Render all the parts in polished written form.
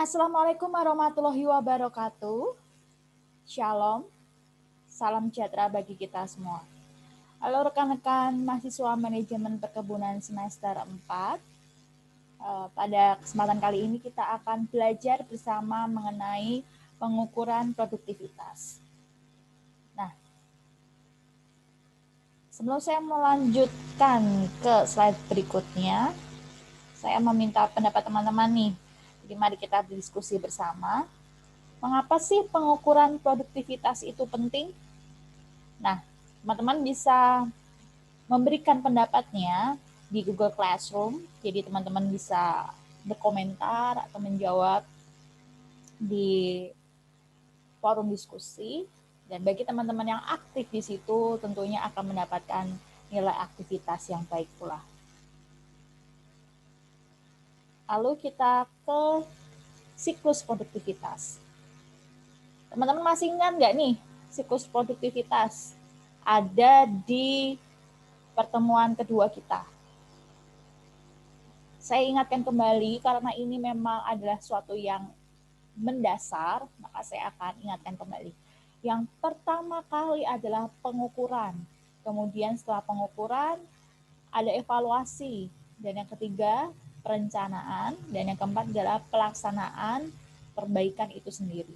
Assalamualaikum warahmatullahi wabarakatuh. Shalom, salam sejahtera bagi kita semua. Halo rekan-rekan mahasiswa manajemen perkebunan semester 4. Pada kesempatan kali ini kita akan belajar bersama mengenai pengukuran produktivitas. Nah, sebelum saya melanjutkan ke slide berikutnya, saya meminta pendapat teman-teman nih. Jadi mari kita berdiskusi bersama. Mengapa sih pengukuran produktivitas itu penting? Nah, teman-teman bisa memberikan pendapatnya di Google Classroom. Jadi teman-teman bisa berkomentar atau menjawab di forum diskusi. Dan bagi teman-teman yang aktif di situ, tentunya akan mendapatkan nilai aktivitas yang baik pula. Lalu kita ke siklus produktivitas. Teman-teman masih ingat nggak nih siklus produktivitas? Ada di pertemuan kedua kita. Saya ingatkan kembali karena ini memang adalah suatu yang mendasar, maka saya akan ingatkan kembali. Yang pertama kali adalah pengukuran. Kemudian setelah pengukuran ada evaluasi. Dan yang ketiga perencanaan. Dan yang keempat adalah pelaksanaan perbaikan itu sendiri.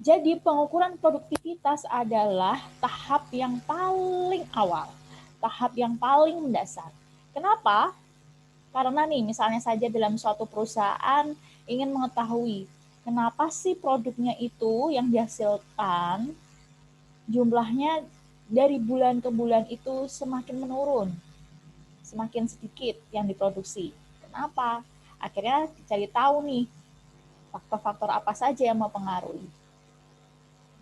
Jadi pengukuran produktivitas adalah tahap yang paling awal, tahap yang paling mendasar. Kenapa? Karena nih misalnya saja dalam suatu perusahaan ingin mengetahui kenapa sih produknya itu yang dihasilkan jumlahnya dari bulan ke bulan itu semakin menurun, semakin sedikit yang diproduksi. Kenapa? Akhirnya cari tahu nih faktor-faktor apa saja yang mempengaruhi.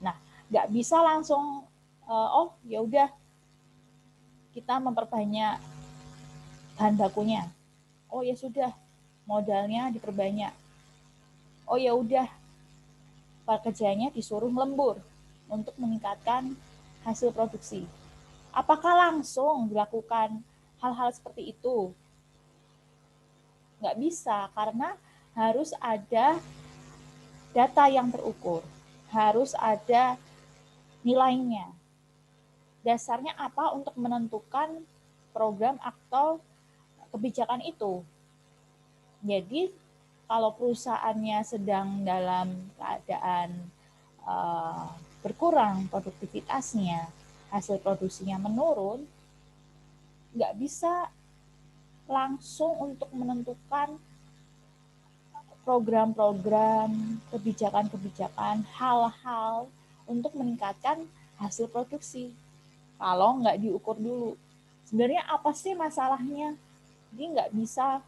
Nah, nggak bisa langsung oh ya udah kita memperbanyak bahan bakunya. Oh ya sudah, modalnya diperbanyak. Oh ya udah, pekerjanya disuruh melembur untuk meningkatkan hasil produksi. Apakah langsung dilakukan hal-hal seperti itu? Nggak bisa, karena harus ada data yang terukur, harus ada nilainya. Dasarnya apa untuk menentukan program atau kebijakan itu? Jadi kalau perusahaannya sedang dalam keadaan berkurang produktivitasnya, hasil produksinya menurun, nggak bisa langsung untuk menentukan program-program, kebijakan-kebijakan, hal-hal untuk meningkatkan hasil produksi. Kalau nggak diukur dulu, sebenarnya apa sih masalahnya? Jadi nggak bisa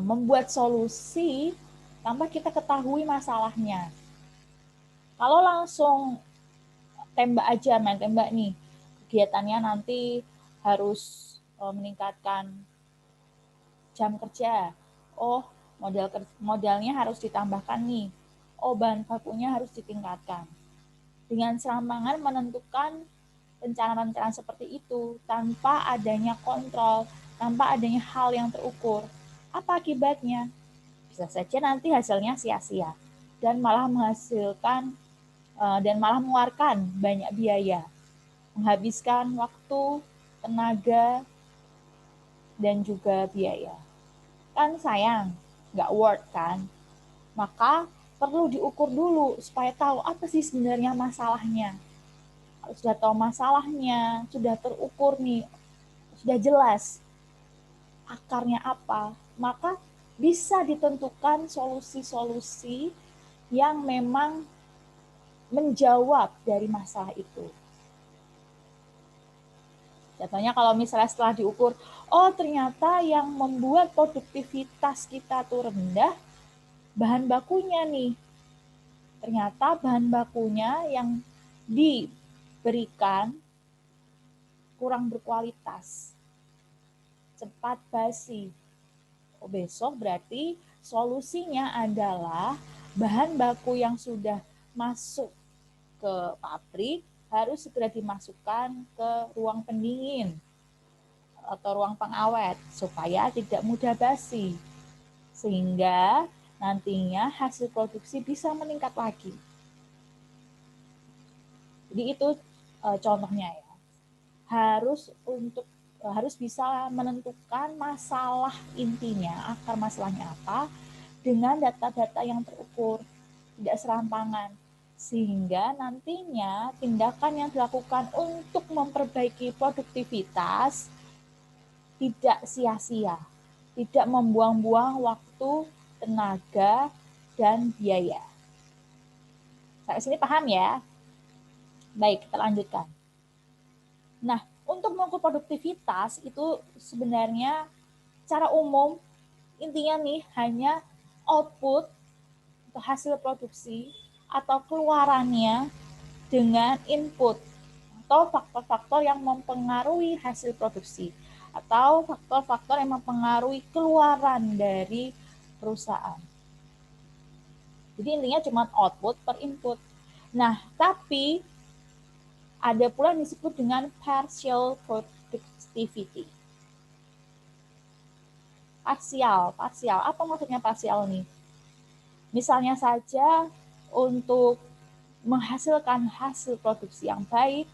membuat solusi tanpa kita ketahui masalahnya. Kalau langsung tembak aja, main tembak nih, kegiatannya nanti harus meningkatkan jam kerja. Oh, modalnya harus ditambahkan nih. Oh, bahan bakunya harus ditingkatkan. Dengan serampangan menentukan rencana-rencana seperti itu tanpa adanya kontrol, tanpa adanya hal yang terukur. Apa akibatnya? Bisa saja nanti hasilnya sia-sia dan malah menghasilkan dan malah mengeluarkan banyak biaya, menghabiskan waktu, tenaga, dan juga biaya. Kan sayang, nggak worth kan? Maka perlu diukur dulu supaya tahu apa sih sebenarnya masalahnya. Kalau sudah tahu masalahnya, sudah terukur nih, sudah jelas akarnya apa, maka bisa ditentukan solusi-solusi yang memang menjawab dari masalah itu. Contohnya kalau misalnya setelah diukur, oh ternyata yang membuat produktivitas kita tuh rendah, bahan bakunya nih. Ternyata bahan bakunya yang diberikan kurang berkualitas, cepat basi. Oh, besok berarti solusinya adalah bahan baku yang sudah masuk ke pabrik harus segera dimasukkan ke ruang pendingin atau ruang pengawet supaya tidak mudah basi. sehingga nantinya hasil produksi bisa meningkat lagi. Jadi itu contohnya ya. Harus bisa menentukan masalah intinya, akar masalahnya apa, dengan data-data yang terukur, tidak serampangan. Sehingga nantinya tindakan yang dilakukan untuk memperbaiki produktivitas tidak sia-sia, tidak membuang-buang waktu, tenaga, dan biaya. Sampai sini paham ya? Baik, kita lanjutkan. Nah, untuk mengukur produktivitas itu sebenarnya secara umum intinya nih hanya output atau hasil produksi atau keluarannya dengan input atau faktor-faktor yang mempengaruhi hasil produksi atau faktor-faktor yang mempengaruhi keluaran dari perusahaan. Jadi intinya cuma output per input. Nah, tapi ada pula yang disebut dengan partial productivity. Parsial. Apa maksudnya parsial nih? Misalnya saja untuk menghasilkan hasil produksi yang baik,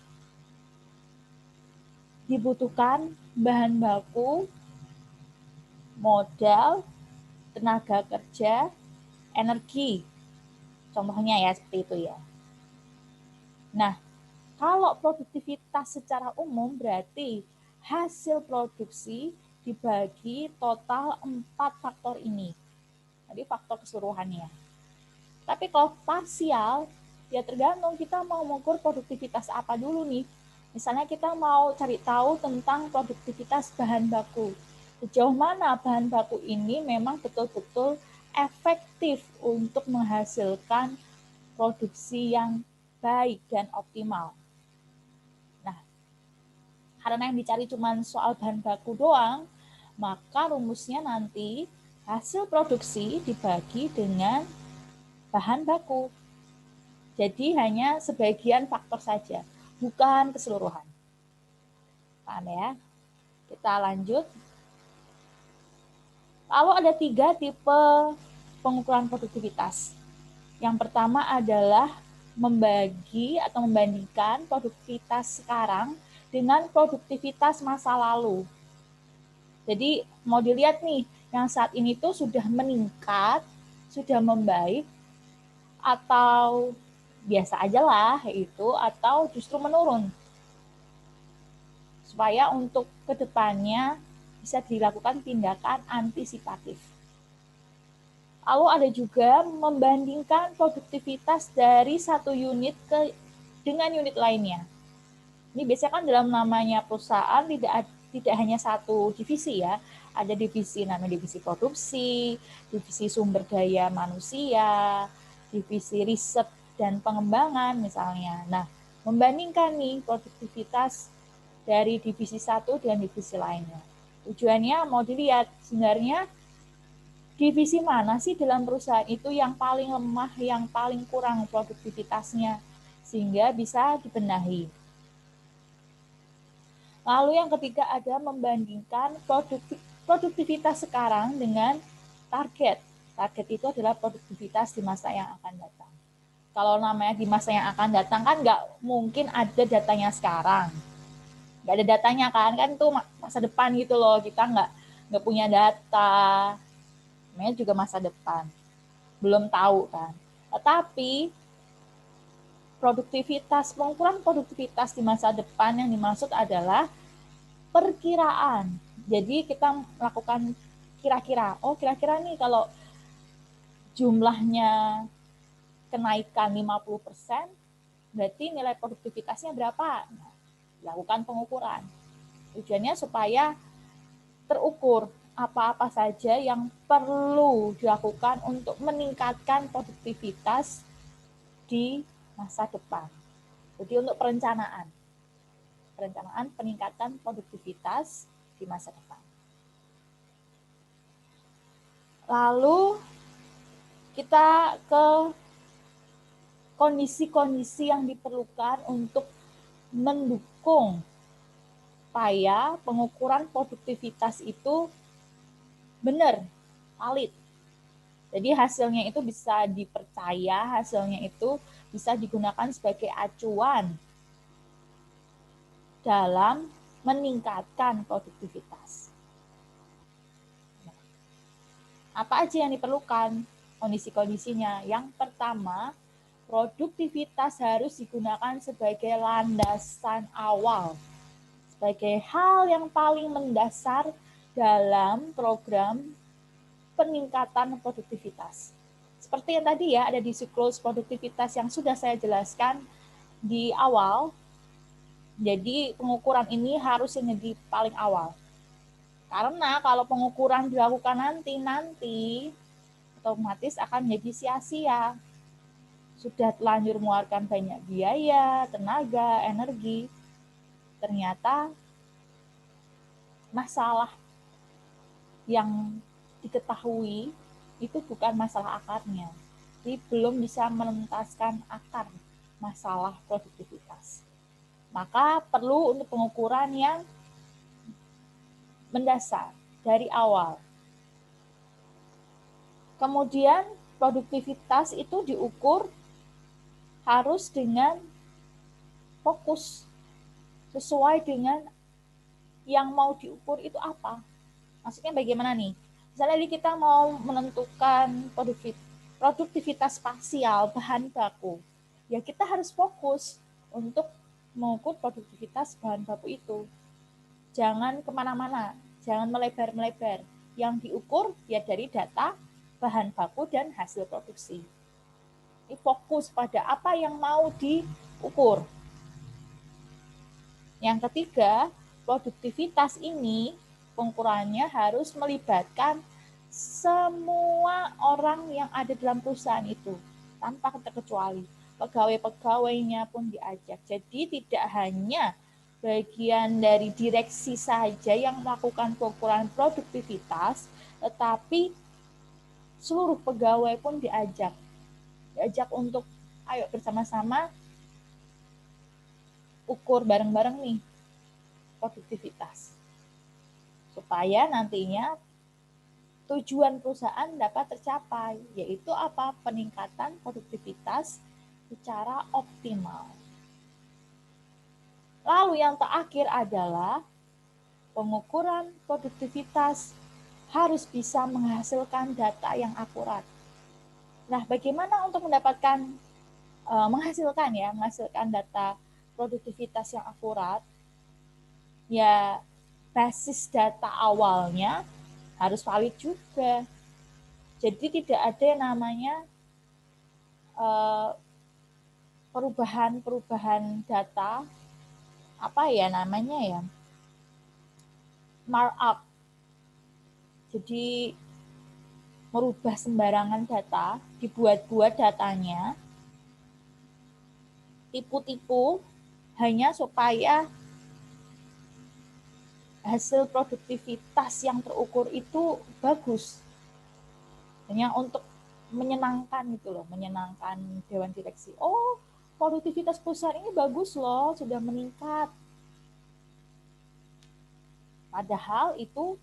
dibutuhkan bahan baku, modal, tenaga kerja, energi. Contohnya ya seperti itu ya. Nah, kalau produktivitas secara umum berarti hasil produksi dibagi total 4 faktor ini. Jadi faktor keseluruhannya. Tapi kalau parsial, ya tergantung kita mau mengukur produktivitas apa dulu nih. Misalnya kita mau cari tahu tentang produktivitas bahan baku. Sejauh mana bahan baku ini memang betul-betul efektif untuk menghasilkan produksi yang baik dan optimal. Nah, karena yang dicari cuma soal bahan baku doang, maka rumusnya nanti hasil produksi dibagi dengan bahan baku. Jadi hanya sebagian faktor saja, bukan keseluruhan. Paham ya? Kita lanjut. Lalu ada 3 tipe pengukuran produktivitas. Yang pertama adalah membagi atau membandingkan produktivitas sekarang dengan produktivitas masa lalu. Jadi mau dilihat nih, yang saat ini tuh sudah meningkat, sudah membaik, atau biasa aja lah itu, atau justru menurun. Supaya untuk kedepannya bisa dilakukan tindakan antisipatif. Lalu ada juga membandingkan produktivitas dari satu unit dengan unit lainnya. Ini biasanya kan dalam namanya perusahaan tidak hanya satu divisi ya, ada divisi namanya divisi produksi, divisi sumber daya manusia, divisi riset dan pengembangan misalnya. Nah, membandingkan nih produktivitas dari divisi satu dengan divisi lainnya. Tujuannya mau dilihat sebenarnya divisi mana sih dalam perusahaan itu yang paling lemah, yang paling kurang produktivitasnya, sehingga bisa dibenahi. Lalu yang ketiga ada membandingkan produktivitas sekarang dengan target. Target itu adalah produktivitas di masa yang akan datang. Kalau namanya di masa yang akan datang kan nggak mungkin ada datanya sekarang. Nggak ada datanya kan itu masa depan gitu loh. Kita nggak punya data. Namanya juga masa depan. Belum tahu kan. Tetapi pengukuran produktivitas di masa depan yang dimaksud adalah perkiraan. Jadi kita melakukan kira-kira. Oh, kira-kira nih kalau jumlahnya kenaikan 50%, berarti nilai produktivitasnya berapa? Nah, lakukan pengukuran. Tujuannya supaya terukur apa-apa saja yang perlu dilakukan untuk meningkatkan produktivitas di masa depan. Jadi untuk perencanaan peningkatan produktivitas di masa depan. Lalu kita ke kondisi-kondisi yang diperlukan untuk mendukung supaya pengukuran produktivitas itu benar, valid. Jadi hasilnya itu bisa dipercaya, hasilnya itu bisa digunakan sebagai acuan dalam meningkatkan produktivitas. Apa aja yang diperlukan? Kondisi-kondisinya. Yang pertama, produktivitas harus digunakan sebagai landasan awal, sebagai hal yang paling mendasar dalam program peningkatan produktivitas. Seperti yang tadi ya, ada di siklus produktivitas yang sudah saya jelaskan di awal. Jadi pengukuran ini harus jadi paling awal. Karena kalau pengukuran dilakukan nanti otomatis akan menjadi sia-sia. Sudah telanjur mengeluarkan banyak biaya, tenaga, energi. Ternyata masalah yang diketahui itu bukan masalah akarnya. Jadi belum bisa menentaskan akar masalah produktivitas. Maka perlu untuk pengukuran yang mendasar dari awal. Kemudian produktivitas itu diukur harus dengan fokus sesuai dengan yang mau diukur itu apa. Maksudnya bagaimana nih? Misalnya kita mau menentukan produktivitas spasial bahan baku. Ya kita harus fokus untuk mengukur produktivitas bahan baku itu. Jangan kemana-mana, jangan melebar-melebar. Yang diukur ya dari data bahan baku dan hasil produksi. Ini fokus pada apa yang mau diukur. Yang ketiga, produktivitas ini pengukurannya harus melibatkan semua orang yang ada dalam perusahaan itu tanpa terkecuali. Pegawai-pegawainya pun diajak. Jadi tidak hanya bagian dari direksi saja yang melakukan pengukuran produktivitas, tetapi seluruh pegawai pun diajak untuk ayo bersama-sama ukur bareng-bareng nih produktivitas supaya nantinya tujuan perusahaan dapat tercapai, yaitu apa? Peningkatan produktivitas secara optimal. Lalu yang terakhir adalah pengukuran produktivitas harus bisa menghasilkan data yang akurat. Nah, bagaimana untuk mendapatkan menghasilkan data produktivitas yang akurat? Ya, basis data awalnya harus valid juga. Jadi tidak ada yang namanya perubahan data, apa ya namanya ya, markup. Jadi merubah sembarangan data, dibuat-buat datanya, tipu-tipu hanya supaya hasil produktivitas yang terukur itu bagus. Hanya untuk menyenangkan gitu loh, menyenangkan dewan direksi. Oh, produktivitas perusahaan ini bagus loh, sudah meningkat. Padahal itu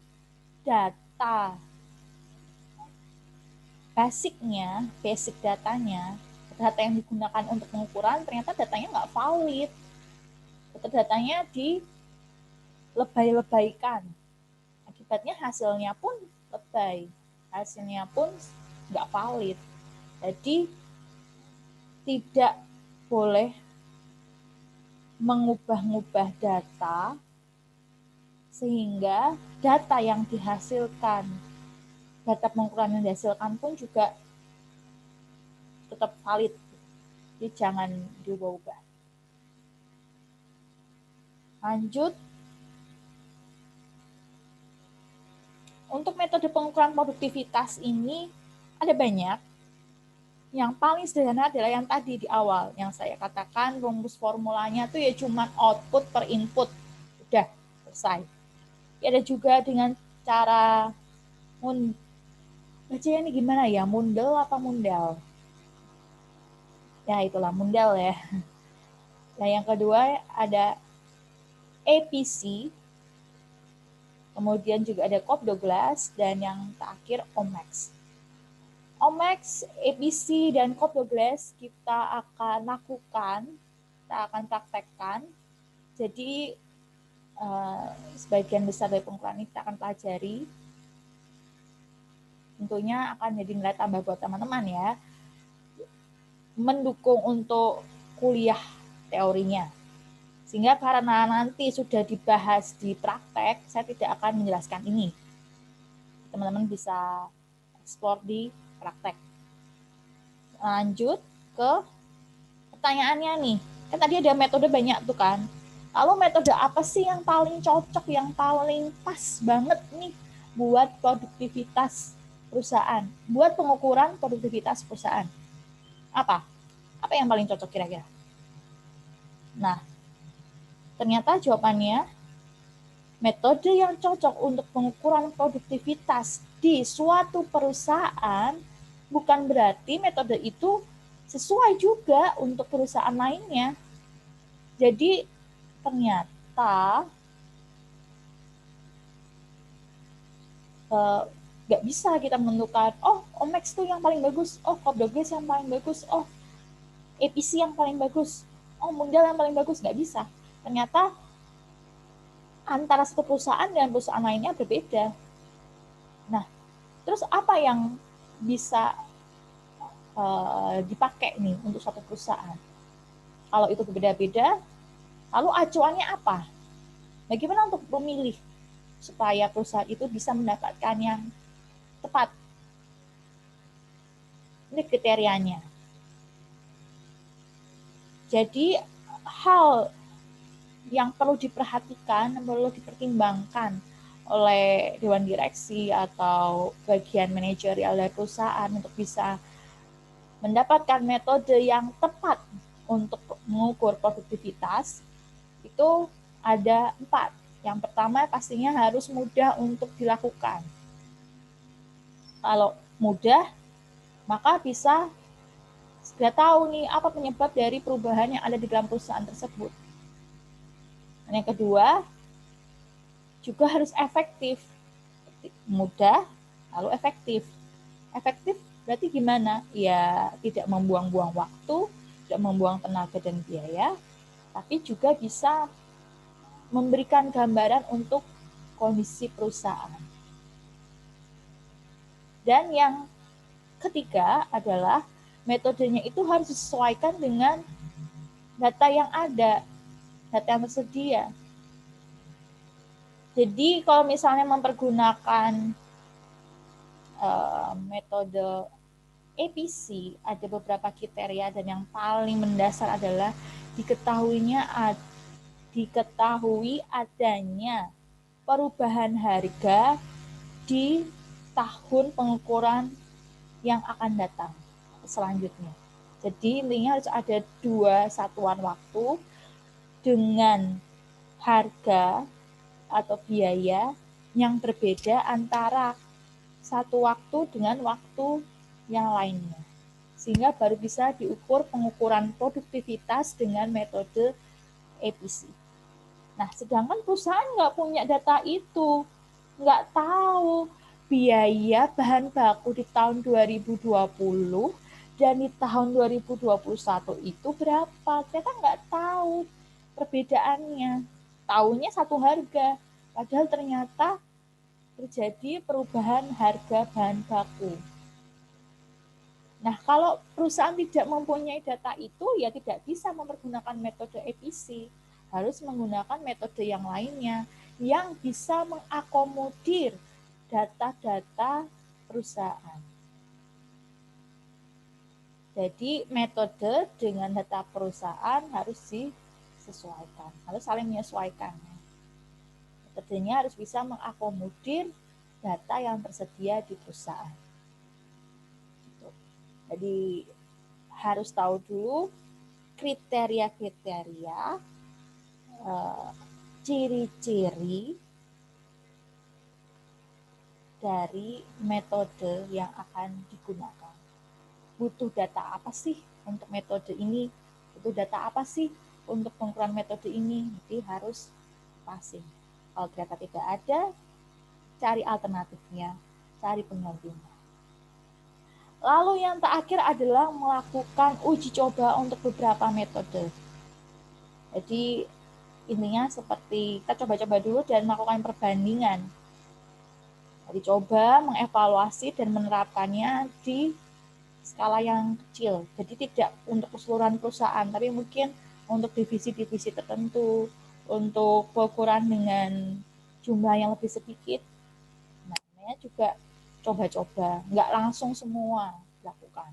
data basic datanya, data yang digunakan untuk pengukuran ternyata datanya nggak valid. Datanya dilebay-lebaykan. Akibatnya hasilnya pun lebay, hasilnya pun nggak valid. Jadi tidak boleh mengubah-ubah data sehingga data yang dihasilkan, data pengukuran yang dihasilkan pun juga tetap valid. Jadi jangan diubah-ubah. Lanjut. Untuk metode pengukuran produktivitas ini ada banyak. Yang paling sederhana adalah yang tadi di awal, yang saya katakan rumus formulanya tuh ya cuma output per input. Udah, selesai. Ada juga dengan cara bacanya ini gimana ya, mundel apa mundel? Ya itulah mundel ya. Nah yang kedua ada APC, kemudian juga ada Cobb Douglas, dan yang terakhir OMAX. Omex, ABC, dan Code Douglas kita akan lakukan, kita akan praktekkan. Jadi sebagian besar dari pengukuran ini kita akan pelajari. Tentunya akan jadi nilai tambah buat teman-teman ya. Mendukung untuk kuliah teorinya. Sehingga karena nanti sudah dibahas di praktek, saya tidak akan menjelaskan ini. Teman-teman bisa eksplor di praktek. Lanjut ke pertanyaannya nih. Kan tadi ada metode banyak tuh kan. Lalu metode apa sih yang paling cocok, yang paling pas banget nih buat produktivitas perusahaan, buat pengukuran produktivitas perusahaan? Apa? Apa yang paling cocok kira-kira? Nah, ternyata jawabannya metode yang cocok untuk pengukuran produktivitas di suatu perusahaan bukan berarti metode itu sesuai juga untuk perusahaan lainnya. Jadi ternyata nggak bisa kita menentukan, oh Omex tuh yang paling bagus, oh Code yang paling bagus, oh APC yang paling bagus, oh Mundial yang paling bagus. Nggak bisa. Ternyata antara satu perusahaan dan perusahaan lainnya berbeda. Nah, terus apa yang bisa dipakai nih untuk satu perusahaan? Kalau itu berbeda-beda, lalu acuannya apa? Bagaimana untuk memilih supaya perusahaan itu bisa mendapatkan yang tepat? Ini kriterianya. Jadi hal yang perlu diperhatikan, perlu dipertimbangkan oleh dewan direksi atau bagian manajerial dari perusahaan untuk bisa mendapatkan metode yang tepat untuk mengukur produktivitas itu ada 4. Yang pertama pastinya harus mudah untuk dilakukan. Kalau mudah, maka bisa segera tahu nih apa penyebab dari perubahan yang ada di dalam perusahaan tersebut. Dan yang kedua, juga harus efektif. Mudah, lalu efektif. Efektif berarti gimana? Ya, tidak membuang-buang waktu, tidak membuang tenaga dan biaya, tapi juga bisa memberikan gambaran untuk kondisi perusahaan. Dan yang ketiga adalah metodenya itu harus disesuaikan dengan data yang ada, data yang tersedia. Jadi kalau misalnya mempergunakan metode APC, ada beberapa kriteria dan yang paling mendasar adalah diketahui adanya perubahan harga di tahun pengukuran yang akan datang selanjutnya. Jadi intinya harus ada 2 satuan waktu dengan harga atau biaya yang berbeda antara satu waktu dengan waktu yang lainnya. Sehingga baru bisa diukur pengukuran produktivitas dengan metode APC. Nah, sedangkan perusahaan nggak punya data itu, nggak tahu biaya bahan baku di tahun 2020 dan di tahun 2021 itu berapa. Ternyata nggak tahu perbedaannya. Tahunya satu harga, padahal ternyata terjadi perubahan harga bahan baku. Nah, kalau perusahaan tidak mempunyai data itu, ya tidak bisa mempergunakan metode APC. Harus menggunakan metode yang lainnya yang bisa mengakomodir data-data perusahaan. Jadi metode dengan data perusahaan harus disesuaikan, harus saling menyesuaikan. Metodenya harus bisa mengakomodir data yang tersedia di perusahaan. Jadi harus tahu dulu kriteria-kriteria, ciri-ciri dari metode yang akan digunakan. Butuh data apa sih untuk metode ini? Butuh data apa sih untuk pengukuran metode ini? Jadi harus pasti. Kalau data tidak ada, cari alternatifnya, cari penggantinya. Lalu yang terakhir adalah melakukan uji coba untuk beberapa metode. Jadi intinya seperti kita coba-coba dulu dan melakukan perbandingan. Jadi coba mengevaluasi dan menerapkannya di skala yang kecil. Jadi tidak untuk keseluruhan perusahaan, tapi mungkin untuk divisi-divisi tertentu, untuk pengukuran dengan jumlah yang lebih sedikit. Namanya juga coba-coba, nggak langsung semua dilakukan.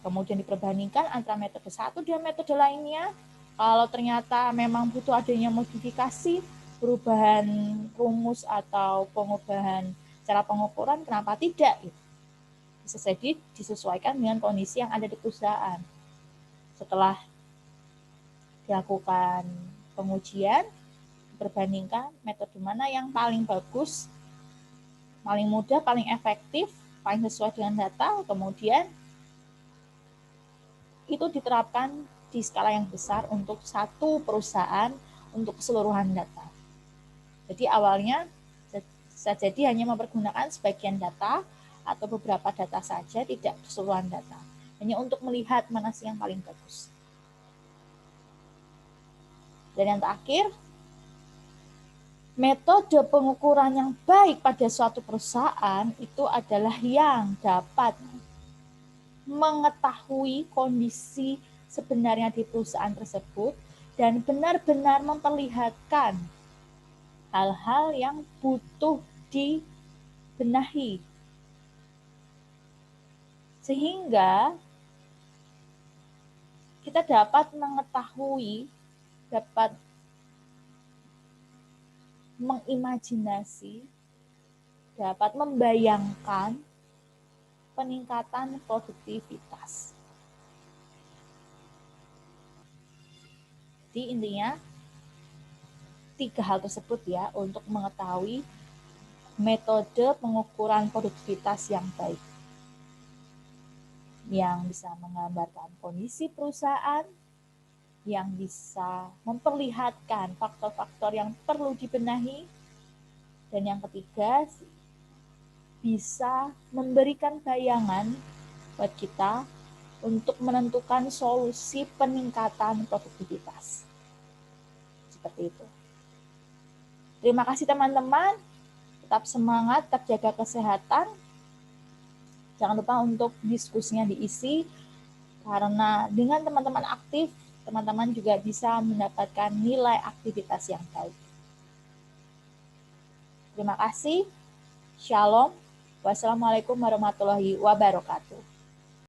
Kemudian diperbandingkan antara metode satu dan metode lainnya. Kalau ternyata memang butuh adanya modifikasi, perubahan rumus atau pengubahan cara pengukuran, kenapa tidak? Bisa jadi disesuaikan dengan kondisi yang ada di perusahaan. Setelah dilakukan pengujian, diperbandingkan metode mana yang paling bagus, paling mudah, paling efektif, paling sesuai dengan data, kemudian itu diterapkan di skala yang besar untuk satu perusahaan untuk keseluruhan data. Jadi awalnya bisa jadi hanya mempergunakan sebagian data atau beberapa data saja, tidak keseluruhan data. Hanya untuk melihat mana sih yang paling bagus. Dan yang terakhir, metode pengukuran yang baik pada suatu perusahaan itu adalah yang dapat mengetahui kondisi sebenarnya di perusahaan tersebut dan benar-benar memperlihatkan hal-hal yang butuh dibenahi. Sehingga kita dapat mengetahui, dapat mengimajinasi, dapat membayangkan peningkatan produktivitas. Jadi intinya 3 hal tersebut ya untuk mengetahui metode pengukuran produktivitas yang baik. Yang bisa menggambarkan kondisi perusahaan, yang bisa memperlihatkan faktor-faktor yang perlu dibenahi, dan yang ketiga bisa memberikan bayangan buat kita untuk menentukan solusi peningkatan produktivitas. Seperti itu. Terima kasih teman-teman. Tetap semangat, tetap jaga kesehatan. Jangan lupa untuk diskusinya diisi, karena dengan teman-teman aktif, teman-teman juga bisa mendapatkan nilai aktivitas yang baik. Terima kasih. Shalom. Wassalamualaikum warahmatullahi wabarakatuh.